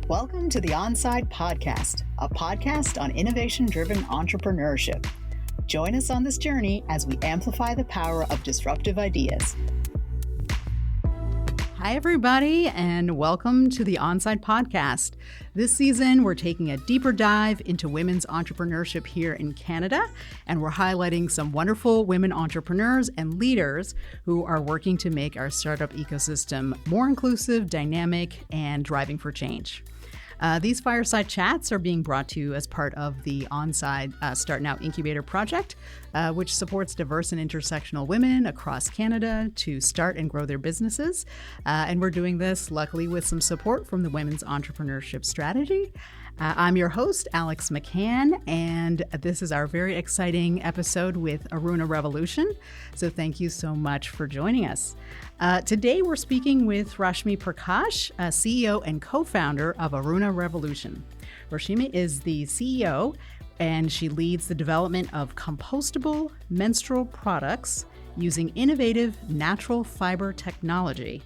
Welcome to the Onside Podcast, a podcast on innovation-driven entrepreneurship. Join us on this journey as we amplify the power of disruptive ideas. Hi, everybody, and welcome to the Onside Podcast. This season, we're taking a deeper dive into women's entrepreneurship here in Canada, and we're highlighting some wonderful women entrepreneurs and leaders who are working to make our startup ecosystem more inclusive, dynamic, and driving for change. These fireside chats are being brought to you as part of the Onside Start Now Incubator Project, which supports diverse and intersectional women across Canada to start and grow their businesses. And we're doing this, luckily, with some support from the Women's Entrepreneurship Strategy. I'm your host, Alex McCann, and this is our very exciting episode with Aruna Revolution. So thank you so much for joining us. Today, we're speaking with Rashmi Prakash, CEO and co-founder of Aruna Revolution. Rashmi is the CEO, and she leads the development of compostable menstrual products using innovative natural fiber technology.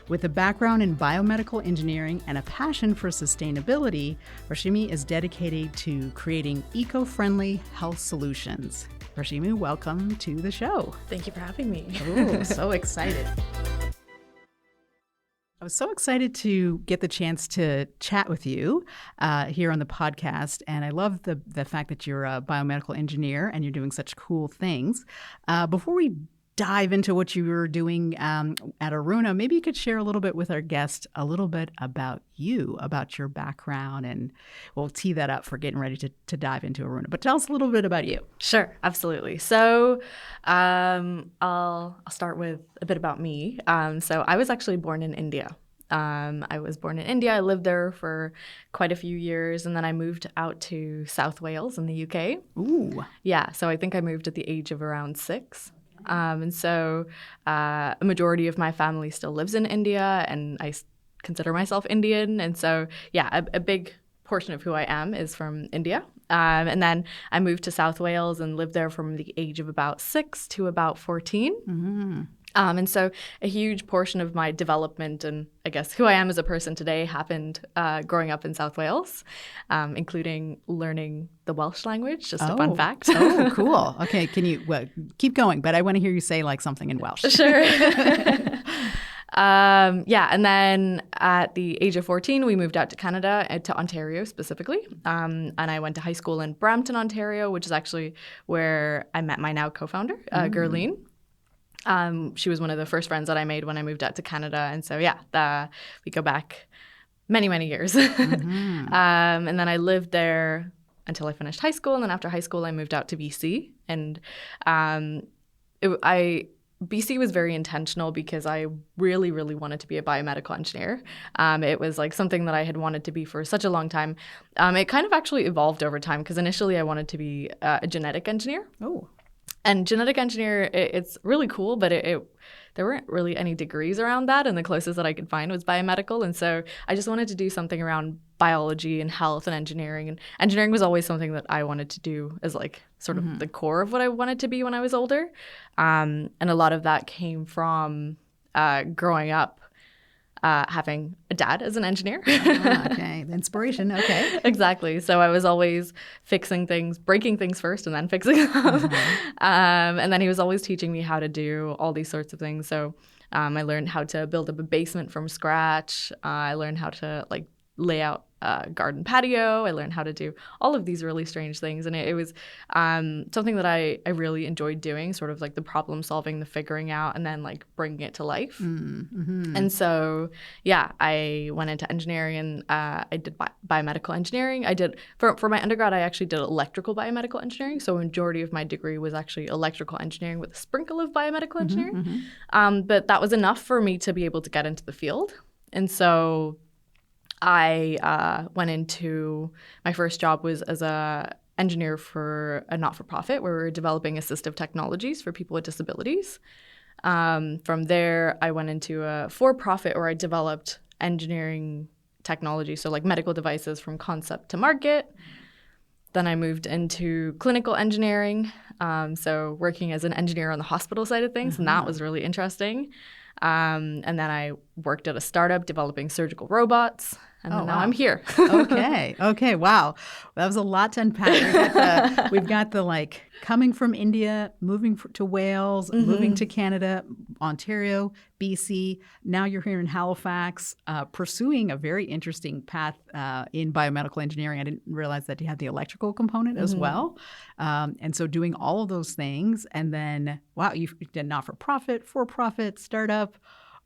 With a background in biomedical engineering and a passion for sustainability, Rashmi is dedicated to creating eco-friendly health solutions. Rashmi, welcome to the show. Thank you for having me. Oh, so excited. I was so excited to get the chance to chat with you here on the podcast, and I love the fact that you're a biomedical engineer and you're doing such cool things. Before we dive into what you were doing at Aruna, maybe you could share a little bit with our guest a little bit about you, about your background, and we'll tee that up for getting ready to dive into Aruna. But tell us a little bit about you. Sure, absolutely. So I'll start with a bit about me. So I was actually born in India. I was born in India. I lived there for quite a few years, and then I moved out to South Wales in the UK. Ooh. Yeah, so I think I moved at the age of around 6. And so a majority of my family still lives in India, and I consider myself Indian. And so, yeah, a big portion of who I am is from India. And then I moved to South Wales and lived there from the age of about 6 to about 14. Mm-hmm. And so a huge portion of my development and I guess who I am as a person today happened growing up in South Wales, including learning the Welsh language, just a fun fact. Oh, cool. Okay, can you keep going, but I want to hear you say like something in Welsh. Sure. Yeah, and then at the age of 14, we moved out to Canada, to Ontario specifically, and I went to high school in Brampton, Ontario, which is actually where I met my now co-founder, Gurleen. She was one of the first friends that I made when I moved out to Canada. And so, yeah, we go back many, many years. Mm-hmm. And then I lived there until I finished high school. And then after high school, I moved out to BC. And BC was very intentional because I really, really wanted to be a biomedical engineer. It was like something that I had wanted to be for such a long time. It kind of actually evolved over time because initially I wanted to be a genetic engineer. Oh. And genetic engineer, it's really cool, but there weren't really any degrees around that. And the closest that I could find was biomedical. And so I just wanted to do something around biology and health and engineering. And engineering was always something that I wanted to do as like sort of the core of what I wanted to be when I was older. And a lot of that came from growing up having a dad as an engineer. Okay, the inspiration, okay. Exactly. So I was always fixing things, breaking things first and then fixing them. And then he was always teaching me how to do all these sorts of things. So I learned how to build up a basement from scratch. I learned how to like lay out a garden patio. I learned how to do all of these really strange things. And it was something that I really enjoyed doing, sort of like the problem solving, the figuring out, and then like bringing it to life. Mm-hmm. And so, yeah, I went into engineering and I did biomedical engineering. I did, for my undergrad, I actually did electrical biomedical engineering. So a majority of my degree was actually electrical engineering with a sprinkle of biomedical engineering. But that was enough for me to be able to get into the field. And so I went into, my first job was as a engineer for a not-for-profit where we were developing assistive technologies for people with disabilities. From there, I went into a for-profit where I developed engineering technology, so like medical devices from concept to market. Then I moved into clinical engineering, so working as an engineer on the hospital side of things, and that was really interesting. And then I worked at a startup developing surgical robots. And then now I'm here. Okay. Wow. That was a lot to unpack. We've got the like coming from India, moving to Wales, moving to Canada, Ontario, BC. Now you're here in Halifax, pursuing a very interesting path in biomedical engineering. I didn't realize that you had the electrical component as well. And so doing all of those things. And then, wow, you did not-for-profit, for-profit, startup,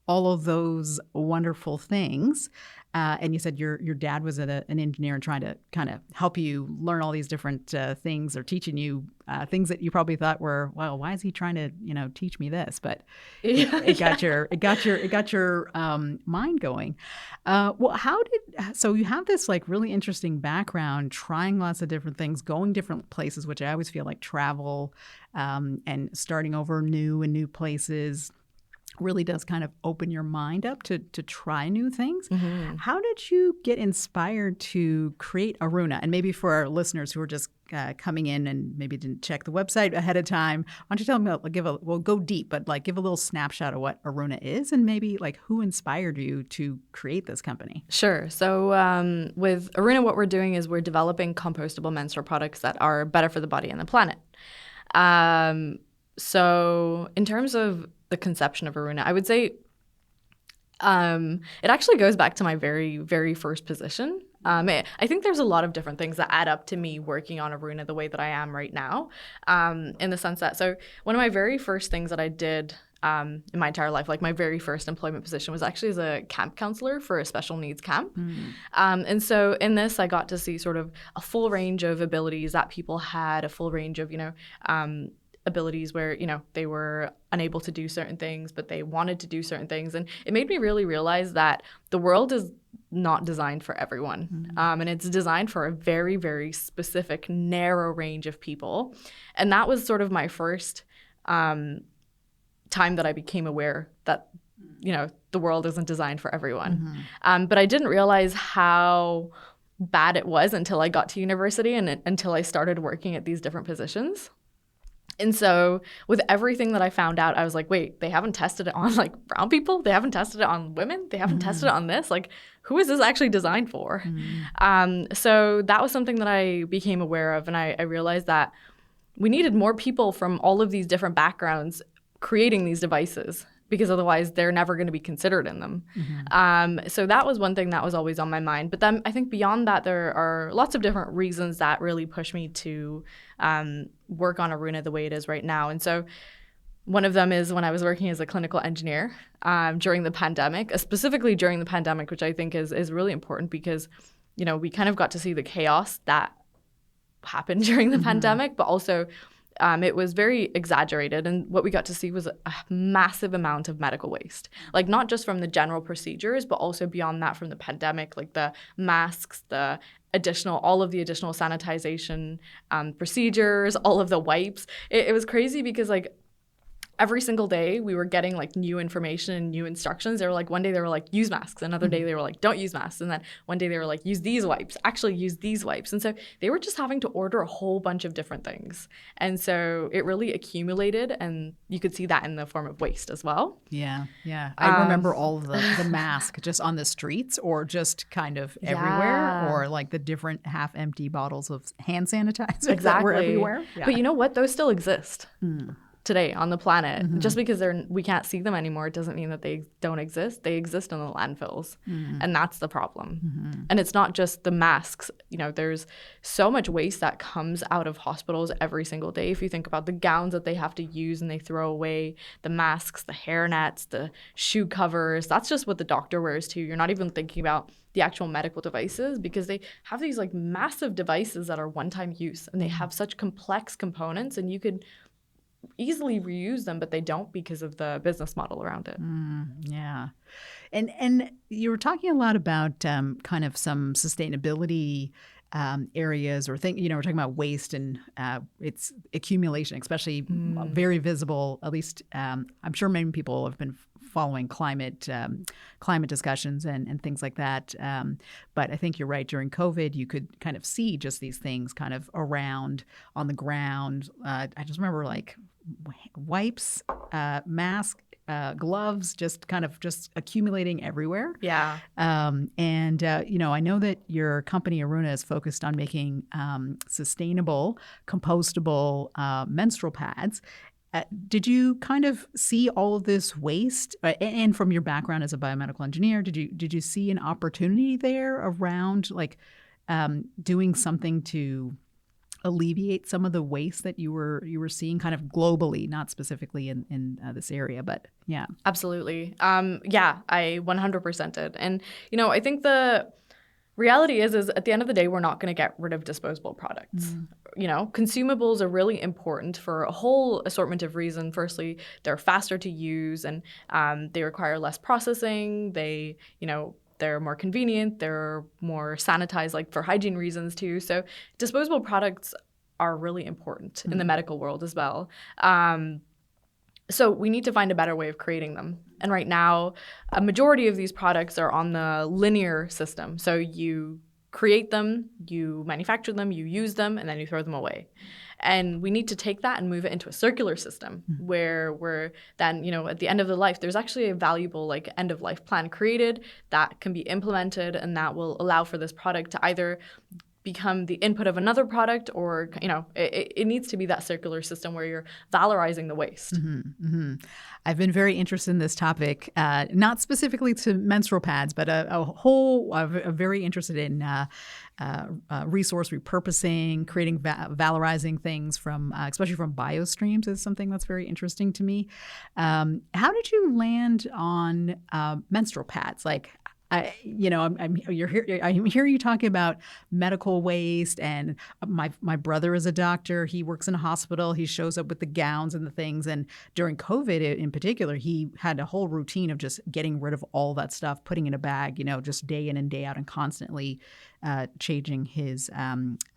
all of those wonderful things. And you said your dad was an engineer and trying to kind of help you learn all these different things, or teaching you things that you probably thought were, well, why is he trying to teach me this? But it got your mind going. Well, so you have this like really interesting background, trying lots of different things, going different places, which I always feel like travel and starting over new places really does kind of open your mind up to try new things. How did you get inspired to create Aruna? And maybe for our listeners who are just coming in and maybe didn't check the website ahead of time, why don't you tell them, we'll go deep, but like give a little snapshot of what Aruna is and maybe like who inspired you to create this company? Sure. So with Aruna, what we're doing is we're developing compostable menstrual products that are better for the body and the planet. So in terms of the conception of Aruna, I would say it actually goes back to my very, very first position. I think there's a lot of different things that add up to me working on Aruna the way that I am right now, in the sense that, so one of my very first things that I did in my entire life, like my very first employment position, was actually as a camp counselor for a special needs camp. And so in this, I got to see sort of a full range of abilities that people had, a full range of, abilities where, they were unable to do certain things, but they wanted to do certain things. And it made me really realize that the world is not designed for everyone. And it's designed for a very, very specific, narrow range of people. And that was sort of my first time that I became aware that, the world isn't designed for everyone. But I didn't realize how bad it was until I got to university and until I started working at these different positions. And so with everything that I found out, I was like, wait, they haven't tested it on like brown people. They haven't tested it on women. They haven't tested it on this. Like, who is this actually designed for? So that was something that I became aware of. And I realized that we needed more people from all of these different backgrounds creating these devices, because otherwise they're never going to be considered in them. So that was one thing that was always on my mind. But then I think beyond that, there are lots of different reasons that really push me to work on Aruna the way it is right now. And so one of them is when I was working as a clinical engineer during the pandemic, specifically during the pandemic, which I think is really important because, we kind of got to see the chaos that happened during the pandemic, but also it was very exaggerated. And what we got to see was a massive amount of medical waste, like not just from the general procedures, but also beyond that from the pandemic, like the masks, all of the additional sanitization procedures, all of the wipes. It was crazy because like every single day we were getting like new information and new instructions. They were like, one day they were like, use masks. Another day they were like, don't use masks. And then one day they were like, use these wipes. And so they were just having to order a whole bunch of different things. And so it really accumulated, and you could see that in the form of waste as well. Yeah. I remember all of the mask just on the streets or just kind of everywhere, or like the different half-empty bottles of hand sanitizer that were everywhere. Yeah. But you know what? Those still exist. Today on the planet. Just because we can't see them anymore, it doesn't mean that they don't exist. They exist in the landfills, and that's the problem. And it's not just the masks. There's so much waste that comes out of hospitals every single day. If you think about the gowns that they have to use and they throw away, the masks, the hair nets, the shoe covers, that's just what the doctor wears too. You're not even thinking about the actual medical devices, because they have these like massive devices that are one-time use, and they have such complex components, and you could easily reuse them, but they don't because of the business model around it. Yeah. And you were talking a lot about kind of some sustainability areas or things, we're talking about waste and its accumulation, especially very visible, at least I'm sure many people have been following climate discussions and things like that. But I think you're right. During COVID, you could kind of see just these things kind of around on the ground. I just remember like wipes, mask, gloves, just accumulating everywhere. Yeah. I know that your company, Aruna, is focused on making sustainable, compostable menstrual pads. Did you kind of see all of this waste? And from your background as a biomedical engineer, did you see an opportunity there around doing something to alleviate some of the waste that you were seeing kind of globally, not specifically in this area, but yeah. Absolutely. Yeah, I 100% did. And, I think the reality is at the end of the day, we're not going to get rid of disposable products. Consumables are really important for a whole assortment of reasons. Firstly, they're faster to use and they require less processing. They're more convenient. They're more sanitized, like for hygiene reasons too. So disposable products are really important in the medical world as well. So we need to find a better way of creating them. And right now, a majority of these products are on the linear system. So you create them, you manufacture them, you use them, and then you throw them away. And we need to take that and move it into a circular system where we're then, at the end of the life, there's actually a valuable end of life plan created that can be implemented and that will allow for this product to either become the input of another product or, it needs to be that circular system where you're valorizing the waste. I've been very interested in this topic, not specifically to menstrual pads, but I'm very interested in resource repurposing, creating, valorizing things from, especially from biostreams is something that's very interesting to me. How did you land on menstrual pads? I'm hearing you talking about medical waste, and my brother is a doctor. He works in a hospital. He shows up with the gowns and the things. And during COVID in particular, he had a whole routine of just getting rid of all that stuff, putting in a bag, just day in and day out, and constantly changing his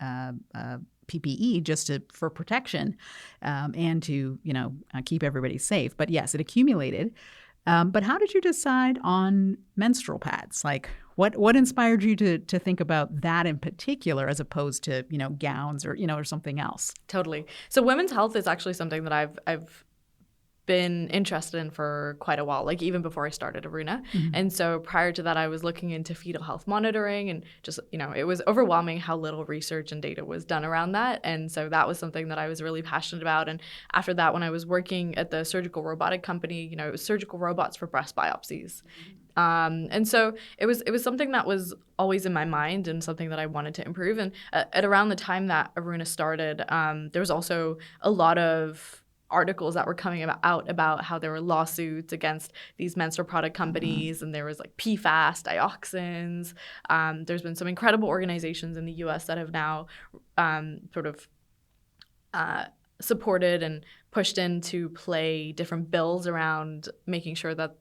PPE just for protection and to keep everybody safe. But yes, it accumulated. But how did you decide on menstrual pads? What inspired you to think about that in particular, as opposed to gowns or something else? Totally. So women's health is actually something that I've been interested in for quite a while, even before I started Aruna. And so prior to that, I was looking into fetal health monitoring, and just, it was overwhelming how little research and data was done around that. And so that was something that I was really passionate about. And after that, when I was working at the surgical robotic company, it was surgical robots for breast biopsies. And so it was something that was always in my mind and something that I wanted to improve. And at around the time that Aruna started, there was also a lot of articles that were coming out about how there were lawsuits against these menstrual product companies, and there was PFAS, dioxins. There's been some incredible organizations in the U.S. that have now supported and pushed into play different bills around making sure that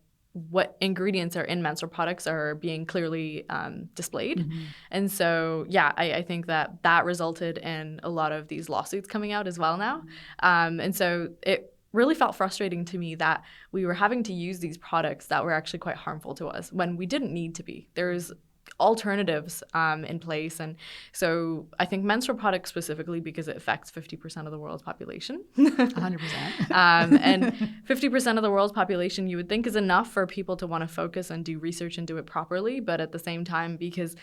what ingredients are in menstrual products are being clearly displayed. And so, yeah, I think that resulted in a lot of these lawsuits coming out as well now. And so it really felt frustrating to me that we were having to use these products that were actually quite harmful to us when we didn't need to be. There's alternatives in place. And so I think menstrual products specifically, because it affects 50% of the world's population. 100%. And 50% of the world's population you would think is enough for people to want to focus and do research and do it properly. But at the same time, because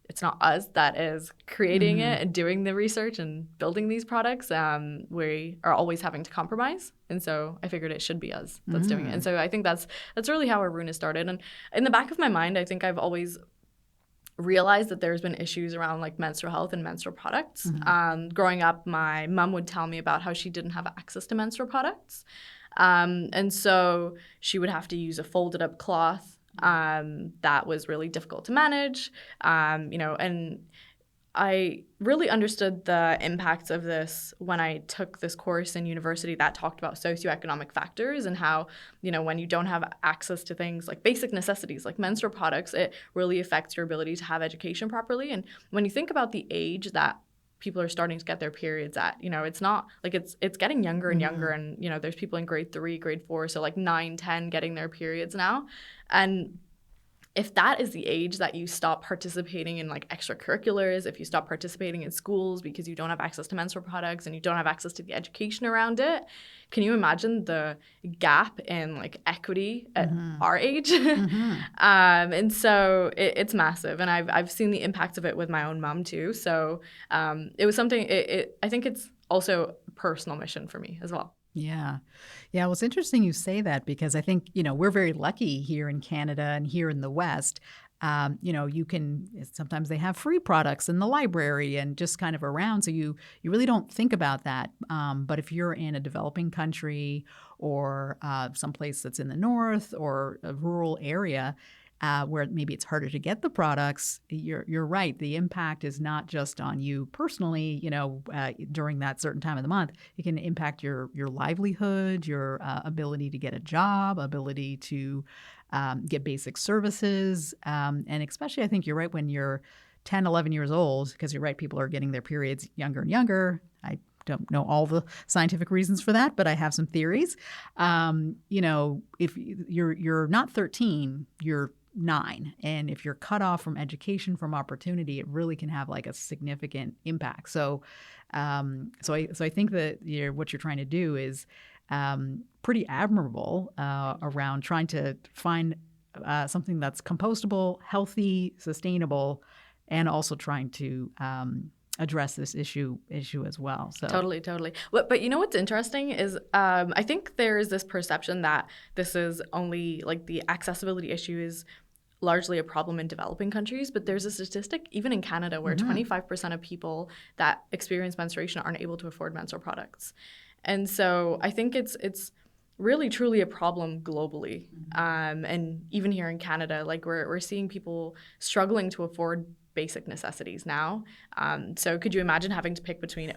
it's not us that is creating it and doing the research and building these products, we are always having to compromise. And so I figured it should be us that's doing it. And so I think that's really how Aruna started. And in the back of my mind, I think I've always realized that there's been issues around menstrual health and menstrual products. Growing up, my mom would tell me about how she didn't have access to menstrual products. And so she would have to use a folded up cloth that was really difficult to manage, and I really understood the impacts of this when I took this course in university that talked about socioeconomic factors and how, when you don't have access to things like basic necessities like menstrual products, it really affects your ability to have education properly. And when you think about the age that people are starting to get their periods at, it's not it's getting younger and younger. And, there's people in grade 3, grade 4, so 9, 10 getting their periods now. And if that is the age that you stop participating in like extracurriculars, if you stop participating in schools because you don't have access to menstrual products and you don't have access to the education around it, can you imagine the gap in like equity at our age? And so it's massive, and I've seen the impacts of it with my own mom too. So it was something. I think it's also a personal mission for me as well. Yeah. Yeah. Well, it's interesting you say that, because I think, we're very lucky here in Canada and here in the West. You can, sometimes they have free products in the library and just kind of around. So you really don't think about that. But if you're in a developing country or someplace that's in the north or a rural area, where maybe it's harder to get the products, you're right. The impact is not just on you personally, during that certain time of the month. It can impact your livelihood, your ability to get a job, ability to get basic services. And especially, I think you're right, when you're 10, 11 years old, because you're right, people are getting their periods younger and younger. I don't know all the scientific reasons for that, but I have some theories. If you're not 13, you're 9. And if you're cut off from education, from opportunity, it really can have like a significant impact. So I think that what you're trying to do is pretty admirable around trying to find something that's compostable, healthy, sustainable, and also trying to address this issue as well. So Totally. But you know what's interesting is I think there is this perception that this is only like the accessibility issue is largely a problem in developing countries, but there's a statistic even in Canada where 25% of people that experience menstruation aren't able to afford menstrual products. And so I think it's really truly a problem globally. And even here in Canada, like we're seeing people struggling to afford basic necessities now. So could you imagine having to pick between,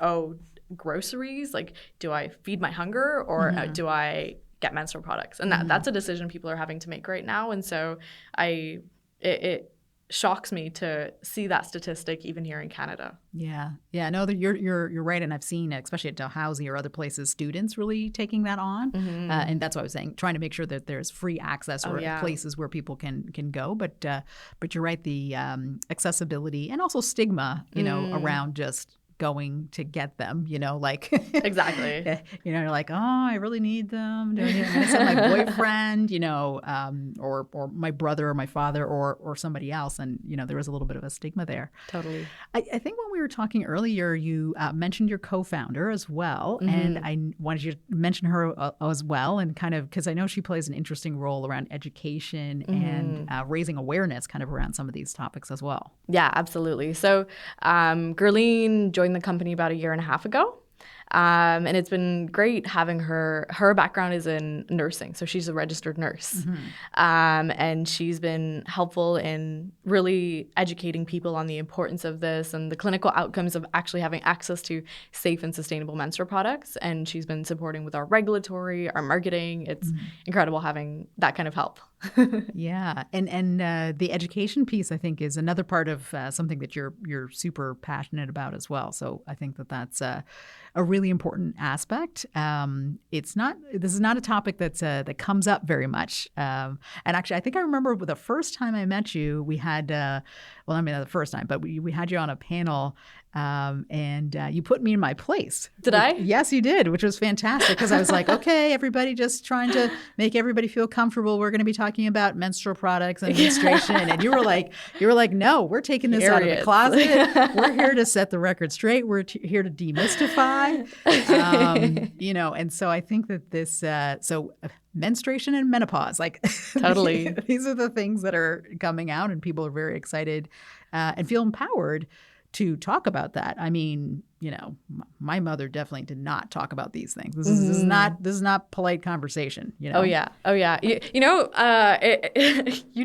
groceries, like do I feed my hunger or do I get menstrual products? And that's a decision people are having to make right now. And so it shocks me to see that statistic even here in Canada. Yeah. No, you're right. And I've seen, especially at Dalhousie or other places, students really taking that on. And that's what I was saying, trying to make sure that there's free access or places where people can go. But you're right, the accessibility and also stigma, around just going to get them, like exactly. You're like, oh, I really need them. Do I need to send my boyfriend, or my brother or my father or somebody else, and there was a little bit of a stigma there. Totally. I think when we were talking earlier, you mentioned your co-founder as well, and I wanted you to mention her as well, and kind of because I know she plays an interesting role around education and raising awareness, kind of around some of these topics as well. Yeah, absolutely. So, Gurleen joined the company about 1.5 years ago. And it's been great having her. Her background is in nursing, so she's a registered nurse. And she's been helpful in really educating people on the importance of this and the clinical outcomes of actually having access to safe and sustainable menstrual products. And she's been supporting with our regulatory, our marketing. It's incredible having that kind of help. Yeah. And the education piece, I think, is another part of something that you're super passionate about as well. So I think that's a really important aspect. This is not a topic that comes up very much. And actually, I think I remember the first time I met you, we had, not the first time, but we had you on a panel. And you put me in my place. Did I? Yes, you did, which was fantastic because I was like, okay, everybody just trying to make everybody feel comfortable. We're going to be talking about menstrual products and menstruation. And you were like, no, we're taking this out of the closet. We're here to set the record straight. We're here to demystify, and so I think that this, menstruation and menopause, like totally, these are the things that are coming out and people are very excited and feel empowered to talk about that. I mean, my mother definitely did not talk about these things. This is not polite conversation. Oh yeah. You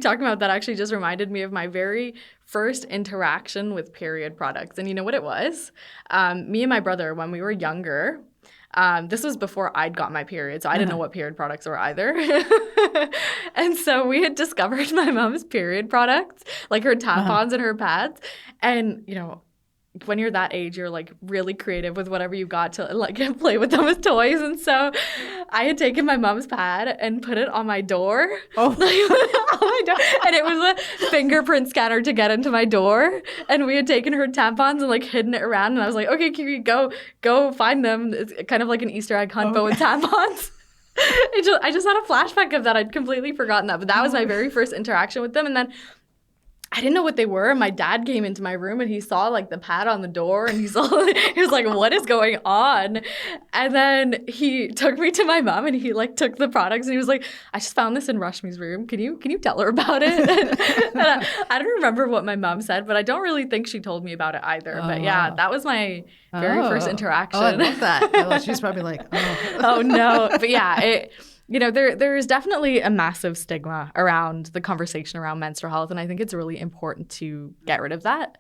talking about that actually just reminded me of my very first interaction with period products. And you know what it was? Me and my brother, when we were younger. This was before I'd got my period, so I didn't know what period products were either. And so we had discovered my mom's period products, like her tampons and her pads. And, when you're that age, you're like really creative with whatever you got to like play with them as toys. And so I had taken my mom's pad and put it on my door. Oh. On my door. And it was a fingerprint scanner to get into my door. And we had taken her tampons and like hidden it around. And I was like, okay, Kiki, go find them. It's kind of like an Easter egg hunt, but with tampons. I just had a flashback of that. I'd completely forgotten that. But that was my very first interaction with them. And then I didn't know what they were. My dad came into my room and he saw like the pad on the door and he was like, what is going on? And then he took me to my mom and he like took the products and he was like, I just found this in Rashmi's room. Can you tell her about it? And I don't remember what my mom said, but I don't really think she told me about it either. But yeah, that was my very first interaction. Oh, I love that. She's probably like, oh no. But yeah, there's definitely a massive stigma around the conversation around menstrual health, and I think it's really important to get rid of that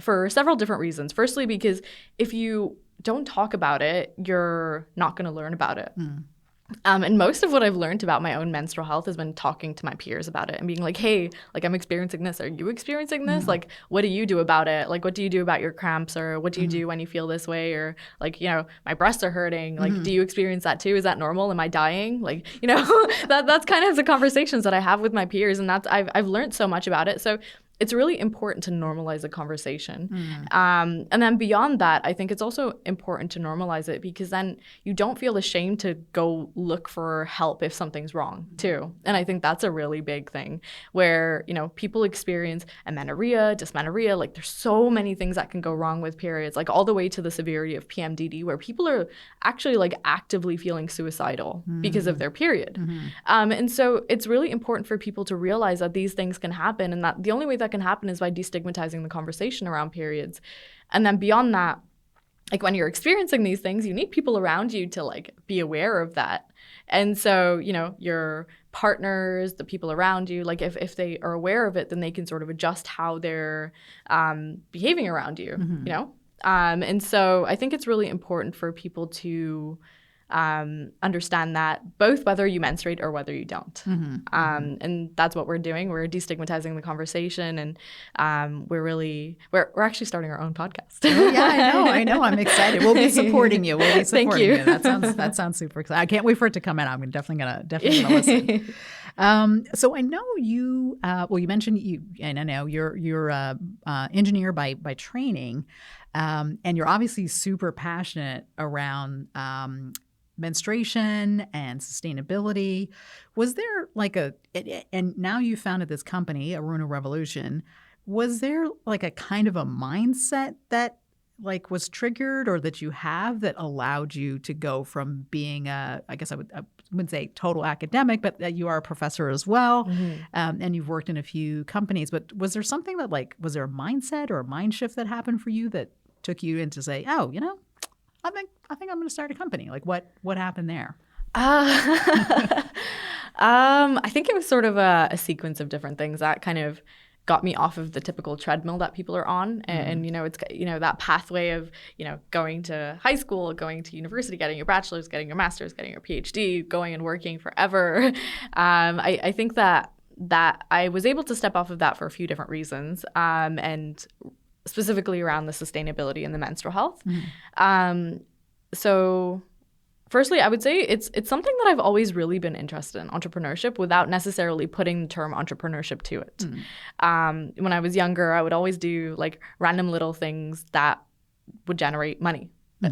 for several different reasons. Firstly, because if you don't talk about it, you're not going to learn about it. And most of what I've learned about my own menstrual health has been talking to my peers about it and being like, hey, like I'm experiencing this. Are you experiencing this? Like, what do you do about it? Like, what do you do about your cramps? Or what do you do when you feel this way? Or like, my breasts are hurting. Like, do you experience that too? Is that normal? Am I dying? Like, that's kind of the conversations that I have with my peers. And I've learned so much about it. So it's really important to normalize the conversation. And then beyond that, I think it's also important to normalize it because then you don't feel ashamed to go look for help if something's wrong too. And I think that's a really big thing where, people experience amenorrhea, dysmenorrhea, like there's so many things that can go wrong with periods, like all the way to the severity of PMDD where people are actually like actively feeling suicidal because of their period. And so it's really important for people to realize that these things can happen and that the only way that can happen is by destigmatizing the conversation around periods. And then beyond that, like when you're experiencing these things, you need people around you to like be aware of that. And so, your partners, the people around you, like if they are aware of it, then they can sort of adjust how they're behaving around you, And so I think it's really important for people to understand that both whether you menstruate or whether you don't. And that's what we're doing. We're destigmatizing the conversation and we're actually starting our own podcast. Oh, yeah, I know. I'm excited. We'll be supporting you. Thank you. That sounds super exciting. I can't wait for it to come out. I'm definitely gonna listen. So I know you, you mentioned and I know you're a engineer by training, and you're obviously super passionate around menstruation and sustainability. Was there like and now you founded this company, Aruna Revolution, was there like a kind of a mindset that like was triggered or that you have that allowed you to go from being I wouldn't say total academic, but that you are a professor as well, and you've worked in a few companies, but was there something that like, was there a mindset or a mind shift that happened for you that took you into say, I think I'm going to start a company. Like what happened there? I think it was sort of a sequence of different things that kind of got me off of the typical treadmill that people are on. And it's, that pathway of, going to high school, going to university, getting your bachelor's, getting your master's, getting your PhD, going and working forever. I think that I was able to step off of that for a few different reasons. And specifically around the sustainability and the menstrual health. So firstly, I would say it's something that I've always really been interested in, entrepreneurship, without necessarily putting the term entrepreneurship to it. When I was younger, I would always do like random little things that would generate money.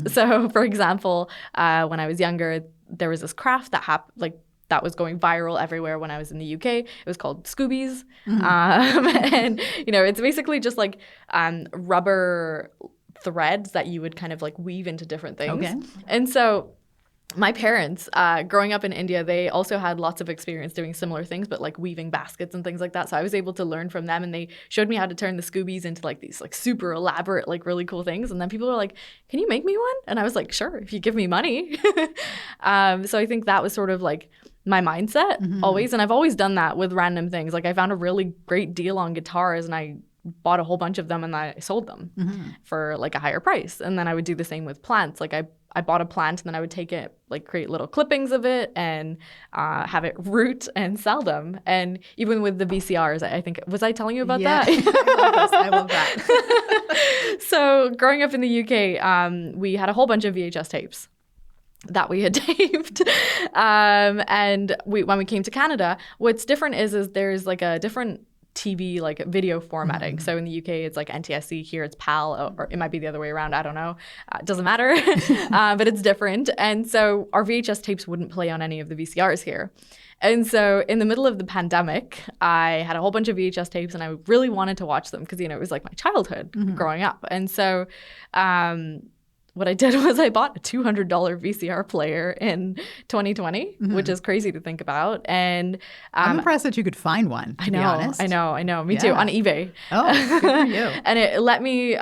So for example, when I was younger, there was this craft that was going viral everywhere when I was in the UK. It was called Scoobies. And, it's basically just like rubber threads that you would kind of like weave into different things. Okay. And so my parents, growing up in India, they also had lots of experience doing similar things, but like weaving baskets and things like that. So I was able to learn from them, and they showed me how to turn the Scoobies into like these like super elaborate, like really cool things. And then people were like, can you make me one? And I was like, sure, if you give me money. So I think that was sort of like my mindset always. And I've always done that with random things. Like I found a really great deal on guitars and I bought a whole bunch of them and I sold them for like a higher price. And then I would do the same with plants. Like I bought a plant and then I would take it, like create little clippings of it and have it root and sell them. And even with the VCRs, I think, was I telling you about that? I love that. So growing up in the UK, we had a whole bunch of VHS tapes that we had taped. And when we came to Canada, what's different is there's like a different TV like video formatting. So in the UK, it's like NTSC. Here it's PAL, or it might be the other way around. I don't know. It doesn't matter. But it's different. And so our VHS tapes wouldn't play on any of the VCRs here. And so in the middle of the pandemic, I had a whole bunch of VHS tapes and I really wanted to watch them because, it was like my childhood growing up. And so what I did was I bought a $200 VCR player in 2020, which is crazy to think about. And I'm impressed that you could find one, to be honest. I know. Me too, on eBay. Oh, good for you. And it let me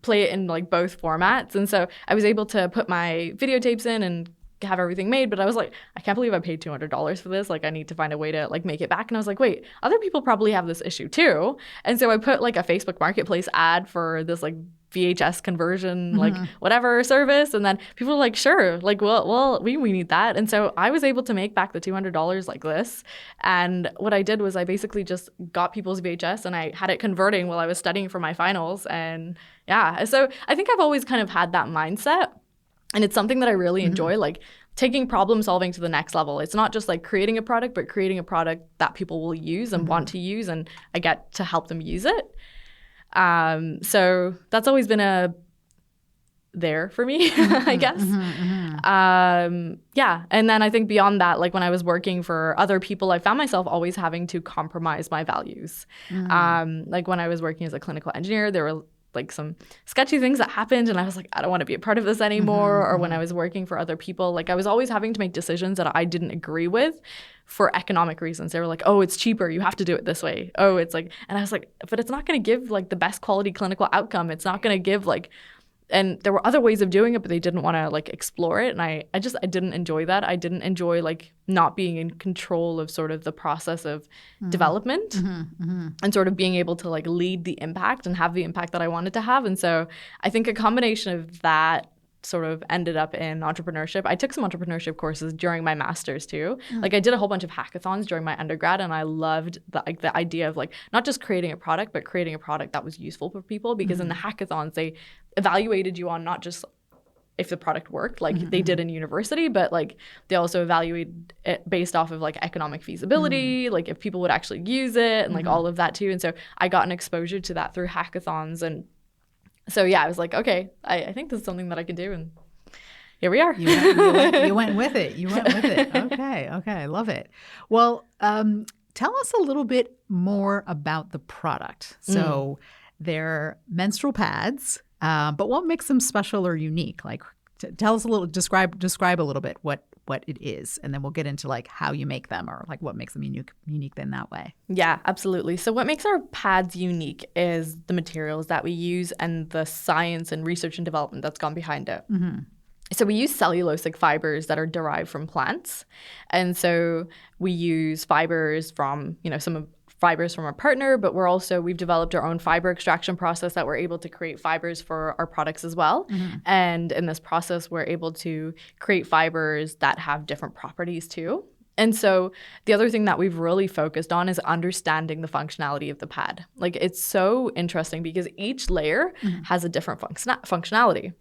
play it in like both formats. And so I was able to put my videotapes in and have everything made, but I was like, I can't believe I paid $200 for this. Like, I need to find a way to like make it back. And I was like, wait, other people probably have this issue too. And so I put like a Facebook Marketplace ad for this like VHS conversion, like whatever service. And then people were like, sure, like, well, we need that. And so I was able to make back the $200 like this. And what I did was I basically just got people's VHS and I had it converting while I was studying for my finals. And yeah, so I think I've always kind of had that mindset. And it's something that I really enjoy, like taking problem solving to the next level. It's not just like creating a product, but creating a product that people will use and want to use, and I get to help them use it. So that's always been there for me, I guess. Yeah. And then I think beyond that, like when I was working for other people, I found myself always having to compromise my values. Like when I was working as a clinical engineer, there were like some sketchy things that happened and I was like, I don't want to be a part of this anymore. Or when I was working for other people, like I was always having to make decisions that I didn't agree with for economic reasons. They were like, oh, it's cheaper, you have to do it this way. Oh, it's like, and I was like, but it's not going to give like the best quality clinical outcome. It's not going to give like, and there were other ways of doing it, but they didn't want to like explore it. And I didn't enjoy that. I didn't enjoy like not being in control of sort of the process of development and sort of being able to like lead the impact and have the impact that I wanted to have. And so I think a combination of that sort of ended up in entrepreneurship. I took some entrepreneurship courses during my master's too. Like I did a whole bunch of hackathons during my undergrad, and I loved the idea of like not just creating a product, but creating a product that was useful for people, because in the hackathons they evaluated you on not just if the product worked like they did in university, but like they also evaluated it based off of like economic feasibility, like if people would actually use it and like all of that too. And so I got an exposure to that through hackathons. And so, yeah, I was like, okay, I think this is something that I can do. And here we are. You went with it. You went with it. Okay. I love it. Well, tell us a little bit more about the product. So they're menstrual pads, but what makes them special or unique? Like, tell us a little, describe a little bit what it is, and then we'll get into like how you make them or like what makes them unique in that way. Yeah, absolutely. So what makes our pads unique is the materials that we use and the science and research and development that's gone behind it. So we use cellulosic fibers that are derived from plants. And so we use fibers from, some fibers from our partner, but we've developed our own fiber extraction process that we're able to create fibers for our products as well. And in this process, we're able to create fibers that have different properties too. And so the other thing that we've really focused on is understanding the functionality of the pad. Like it's so interesting because each layer has a different functionality.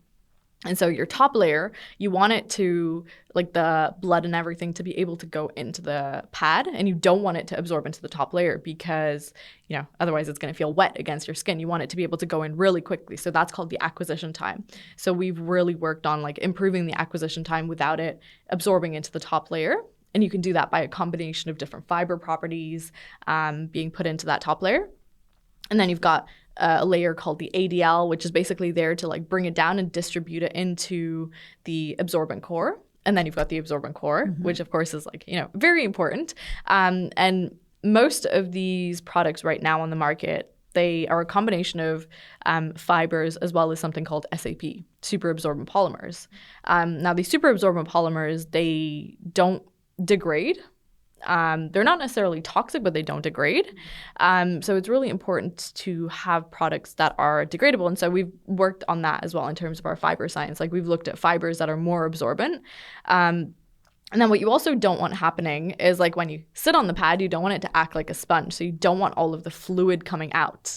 And so your top layer, you want it to, like the blood and everything, to be able to go into the pad, and you don't want it to absorb into the top layer because, otherwise it's going to feel wet against your skin. You want it to be able to go in really quickly. So that's called the acquisition time. So we've really worked on like improving the acquisition time without it absorbing into the top layer. And you can do that by a combination of different fiber properties being put into that top layer. And then you've got a layer called the ADL, which is basically there to like bring it down and distribute it into the absorbent core. And then you've got the absorbent core, which of course is like, very important. And most of these products right now on the market, they are a combination of fibers as well as something called SAP, super absorbent polymers. Now these super absorbent polymers, they don't degrade. They're not necessarily toxic, but they don't degrade. So it's really important to have products that are degradable. And so we've worked on that as well in terms of our fiber science. Like we've looked at fibers that are more absorbent. And then what you also don't want happening is like when you sit on the pad, you don't want it to act like a sponge. So you don't want all of the fluid coming out.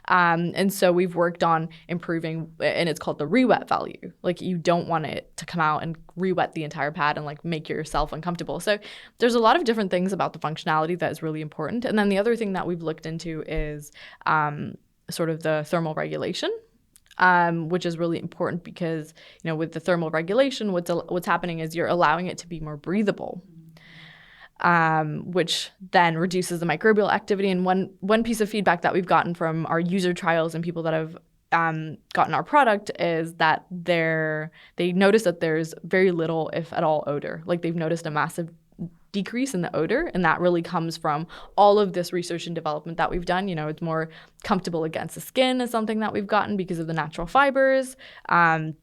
And so we've worked on improving, and it's called the re-wet value. Like you don't want it to come out and re-wet the entire pad and like make yourself uncomfortable. So there's a lot of different things about the functionality that is really important. And then the other thing that we've looked into is sort of the thermal regulation. Which is really important because, with the thermal regulation, what's happening is you're allowing it to be more breathable, which then reduces the microbial activity. And one piece of feedback that we've gotten from our user trials and people that have gotten our product is that they notice that there's very little, if at all, odor. Like they've noticed a massive decrease in the odor, and that really comes from all of this research and development that we've done. It's more comfortable against the skin is something that we've gotten because of the natural fibers. And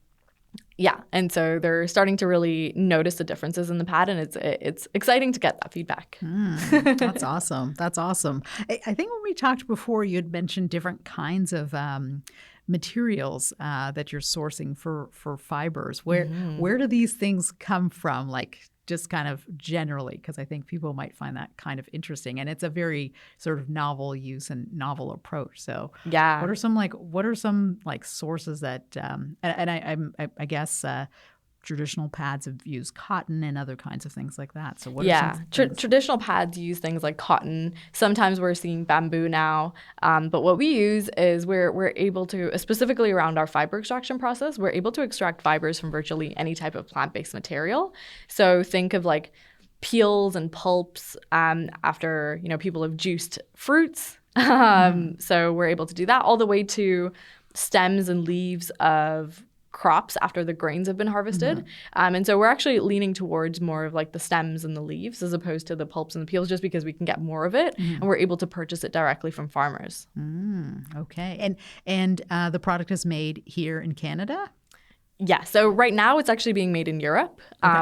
so they're starting to really notice the differences in the pad, and it's exciting to get that feedback. That's awesome. That's awesome. I think when we talked before, you had mentioned different kinds of materials that you're sourcing for fibers. Where do these things come from? Like just kind of generally, because I think people might find that kind of interesting, and it's a very sort of novel use and novel approach. So, what are some sources that I guess traditional pads have used cotton and other kinds of things like that. So what are some traditional pads use things like cotton. Sometimes we're seeing bamboo now, but what we use is we're able to, specifically around our fiber extraction process, we're able to extract fibers from virtually any type of plant-based material. So think of like peels and pulps after people have juiced fruits. So we're able to do that all the way to stems and leaves of crops after the grains have been harvested. And so we're actually leaning towards more of like the stems and the leaves as opposed to the pulps and the peels, just because we can get more of it and we're able to purchase it directly from farmers. Okay. And the product is made here in Canada? Yeah. So right now it's actually being made in Europe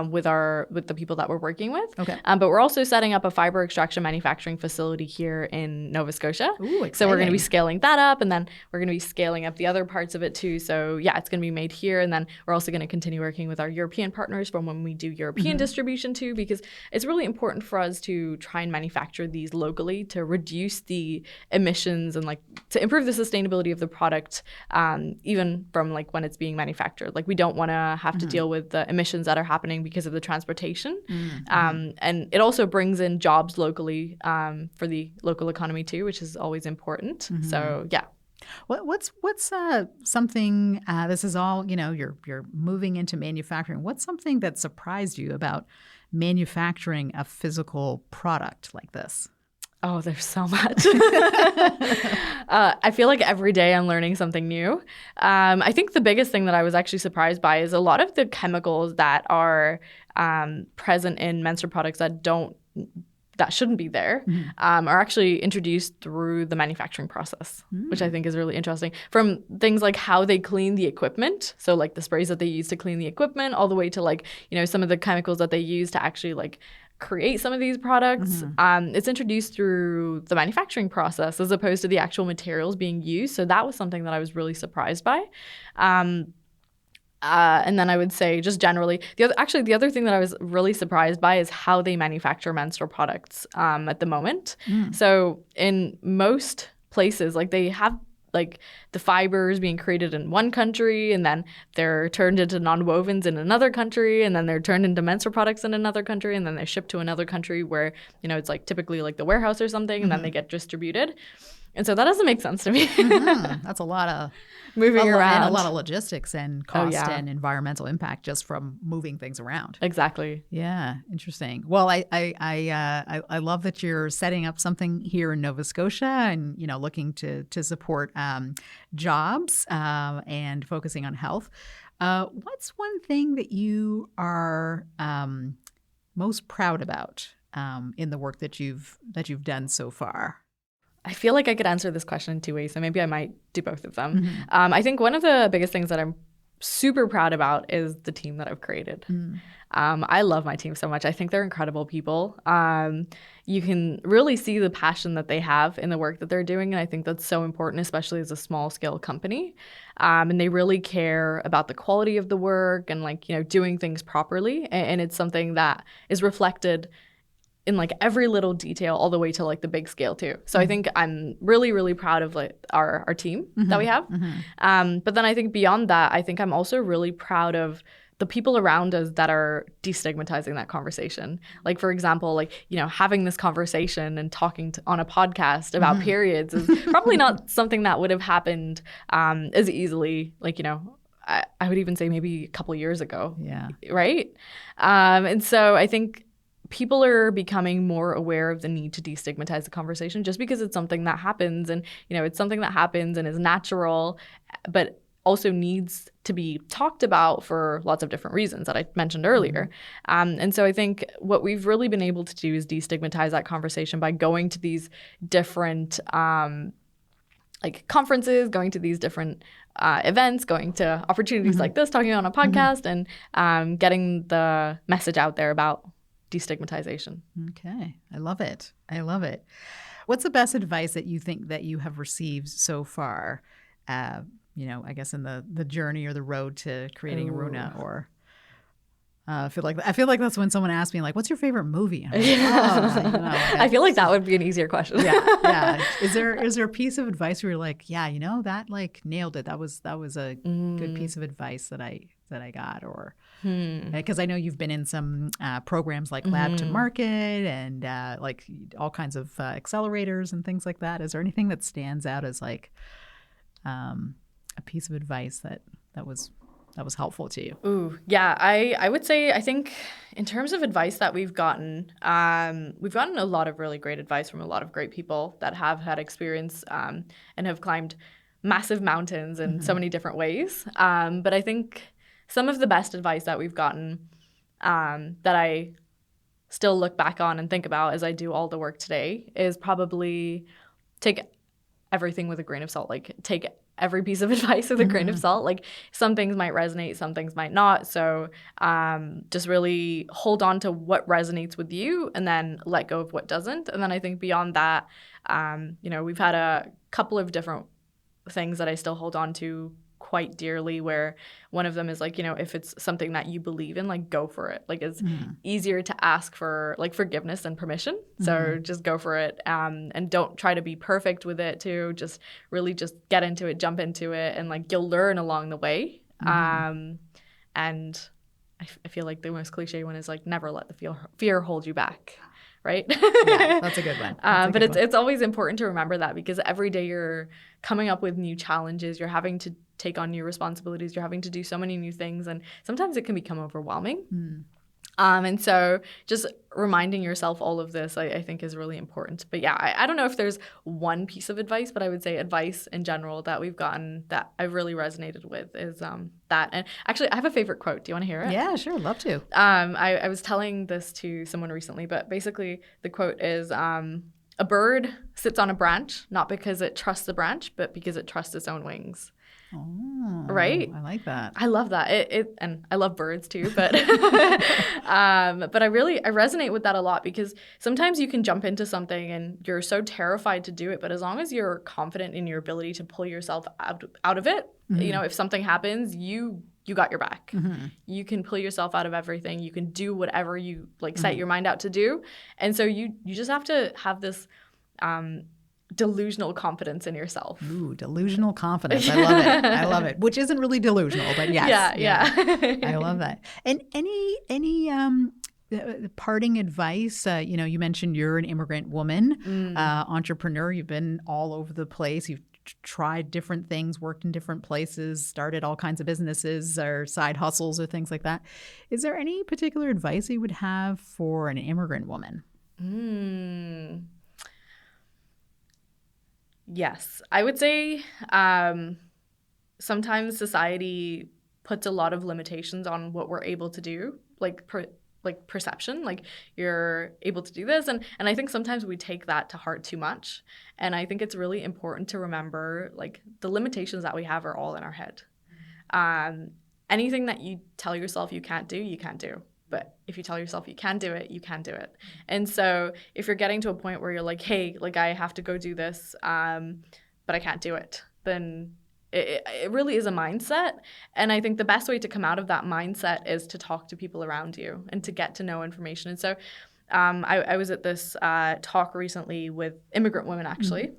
with the people that we're working with. Okay. But we're also setting up a fiber extraction manufacturing facility here in Nova Scotia. Ooh, exciting. So we're going to be scaling that up, and then we're going to be scaling up the other parts of it too. So yeah, it's going to be made here, and then we're also going to continue working with our European partners from when we do European distribution too, because it's really important for us to try and manufacture these locally to reduce the emissions and like to improve the sustainability of the product, even from like when it's being manufactured. Like we don't want to have to deal with the emissions that are happening because of the transportation. And it also brings in jobs locally for the local economy too, which is always important. So yeah. What's something, this is all, you're moving into manufacturing. What's something that surprised you about manufacturing a physical product like this? Oh, there's so much. I feel like every day I'm learning something new. I think the biggest thing that I was actually surprised by is a lot of the chemicals that are present in menstrual products that shouldn't be there are actually introduced through the manufacturing process, which I think is really interesting. From things like how they clean the equipment, so like the sprays that they use to clean the equipment, all the way to like, some of the chemicals that they use to actually like create some of these products. It's introduced through the manufacturing process as opposed to the actual materials being used. So that was something that I was really surprised by. And then I would say just generally, the other thing that I was really surprised by is how they manufacture menstrual products at the moment. So in most places, like they have like the fibers being created in one country, and then they're turned into nonwovens in another country, and then they're turned into menstrual products in another country, and then they're shipped to another country where, it's like typically like the warehouse or something, and then they get distributed. And so that doesn't make sense to me. That's a lot of moving around. And a lot of logistics and cost and environmental impact just from moving things around. Exactly. Yeah, interesting. Well, I love that you're setting up something here in Nova Scotia and looking to support jobs and focusing on health. What's one thing that you are most proud about in the work that you've done so far? I feel like I could answer this question in two ways, so maybe I might do both of them. I think one of the biggest things that I'm super proud about is the team that I've created. I love my team so much. I think they're incredible people. You can really see the passion that they have in the work that they're doing. And I think that's so important, especially as a small scale company. And they really care about the quality of the work and like, doing things properly. And it's something that is reflected in like every little detail all the way to like the big scale too. So I think I'm really, really proud of like our team that we have. But then I think beyond that, I think I'm also really proud of the people around us that are destigmatizing that conversation. Like, for example, like, having this conversation and talking on a podcast about periods is probably not something that would have happened as easily, like, I would even say maybe a couple years ago. Yeah. Right? And so I think people are becoming more aware of the need to destigmatize the conversation just because it's something that happens and, it's something that happens and is natural, but also needs to be talked about for lots of different reasons that I mentioned earlier. And so I think what we've really been able to do is destigmatize that conversation by going to these different like conferences, going to these different events, going to opportunities like this, talking on a podcast and getting the message out there about destigmatization. Okay. I love it. I love it. What's the best advice that you think that you have received so far? I guess in the journey or the road to creating Aruna, or I feel like that's when someone asks me like, "What's your favorite movie?" I'm like, I feel like that would be an easier question. Yeah. Is there a piece of advice where you're like, yeah, that like nailed it. That was a good piece of advice that I got, or because I know you've been in some programs like Lab to Market and like all kinds of accelerators and things like that. Is there anything that stands out as like a piece of advice that was helpful to you? Ooh, yeah. I would say, I think in terms of advice that we've gotten a lot of really great advice from a lot of great people that have had experience and have climbed massive mountains in so many different ways. But I think some of the best advice that we've gotten that I still look back on and think about as I do all the work today is probably take everything with a grain of salt. Like, take every piece of advice with a grain of salt. Like, some things might resonate, some things might not. So just really hold on to what resonates with you and then let go of what doesn't. And then I think beyond that, we've had a couple of different things that I still hold on to quite dearly, where one of them is like, if it's something that you believe in, like, go for it. Like, it's easier to ask for like forgiveness than permission. So just go for it, and don't try to be perfect with it too. Just really just get into it, jump into it, and like you'll learn along the way. And I feel like the most cliche one is like, never let the fear hold you back. Right? Yeah, that's a good one. But it's always important to remember that, because every day you're coming up with new challenges, you're having to take on new responsibilities, you're having to do so many new things, and sometimes it can become overwhelming. And so just reminding yourself all of this, I think, is really important. But yeah, I don't know if there's one piece of advice, but I would say advice in general that we've gotten that I've really resonated with is that. And actually, I have a favorite quote. Do you want to hear it? Yeah, sure. Love to. I was telling this to someone recently, but basically the quote is, a bird sits on a branch, not because it trusts the branch, but because it trusts its own wings. Oh, right? I like that. I love that. And I love birds too, but but I resonate with that a lot, because sometimes you can jump into something and you're so terrified to do it, but as long as you're confident in your ability to pull yourself out of it, if something happens, you got your back. You can pull yourself out of everything. You can do whatever you like set your mind out to do. And so you just have to have this delusional confidence in yourself. Ooh, delusional confidence. I love it. I love it. Which isn't really delusional, but yes. Yeah. I love that. And any parting advice? You mentioned you're an immigrant woman, entrepreneur. You've been all over the place. You've tried different things, worked in different places, started all kinds of businesses or side hustles or things like that. Is there any particular advice you would have for an immigrant woman? Yes. I would say sometimes society puts a lot of limitations on what we're able to do, like perception, like you're able to do this. And I think sometimes we take that to heart too much. And I think it's really important to remember, like, the limitations that we have are all in our head. anything that you tell yourself you can't do, you can't do. But if you tell yourself you can do it, you can do it. And so if you're getting to a point where you're like, hey, like I have to go do this, but I can't do it, then it really is a mindset. And I think the best way to come out of that mindset is to talk to people around you and to get to know information. And so I was at this talk recently with immigrant women, actually.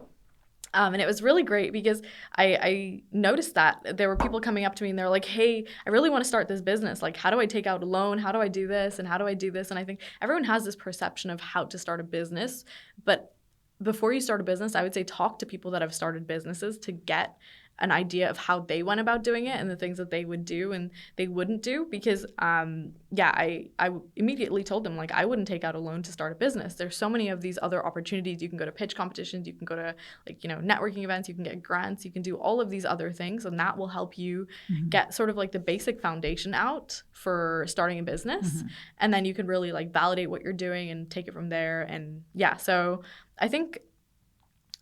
And it was really great because I noticed that there were people coming up to me and they're like, hey, I really want to start this business. Like, how do I take out a loan? How do I do this? And how do I do this? And I think everyone has this perception of how to start a business. But before you start a business, I would say talk to people that have started businesses to get an idea of how they went about doing it and the things that they would do and they wouldn't do. Because I immediately told them, like, I wouldn't take out a loan to start a business. There's so many of these other opportunities. You can go to pitch competitions, you can go to networking events, you can get grants, you can do all of these other things, and that will help you get sort of like the basic foundation out for starting a business. And then you can really like validate what you're doing and take it from there. And so I think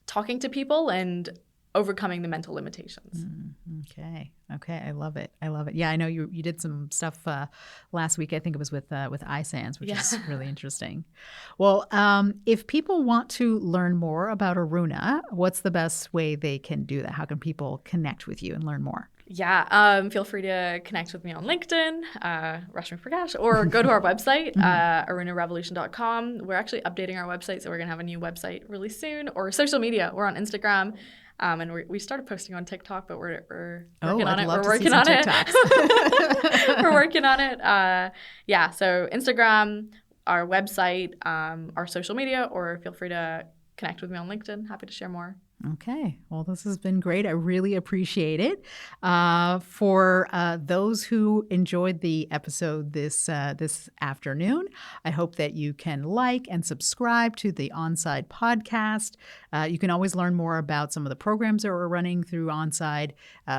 talking to people and overcoming the mental limitations. Okay. I love it. Yeah, I know you did some stuff last week. I think it was with iSands, which is really interesting. Well, if people want to learn more about Aruna, what's the best way they can do that? How can people connect with you and learn more? Yeah, feel free to connect with me on LinkedIn, Rashmi Prakash, or go to our website, arunarevolution.com. We're actually updating our website, so we're going to have a new website really soon. Or social media. We're on Instagram. And we started posting on TikTok, but we're working on it. We're working on it. We're working on it. So Instagram, our website, our social media, or feel free to connect with me on LinkedIn. Happy to share more. Okay. Well, this has been great. I really appreciate it. For those who enjoyed the episode this afternoon, I hope that you can like and subscribe to the Onside podcast. You can always learn more about some of the programs that we're running through Onside.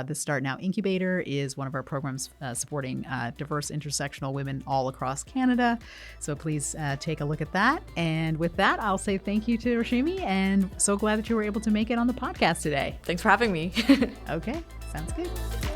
The Start Now Incubator is one of our programs supporting diverse intersectional women all across Canada. So please take a look at that. And with that, I'll say thank you to Rashmi, and so glad that you were able to make it on the podcast today. Thanks for having me. Okay, sounds good.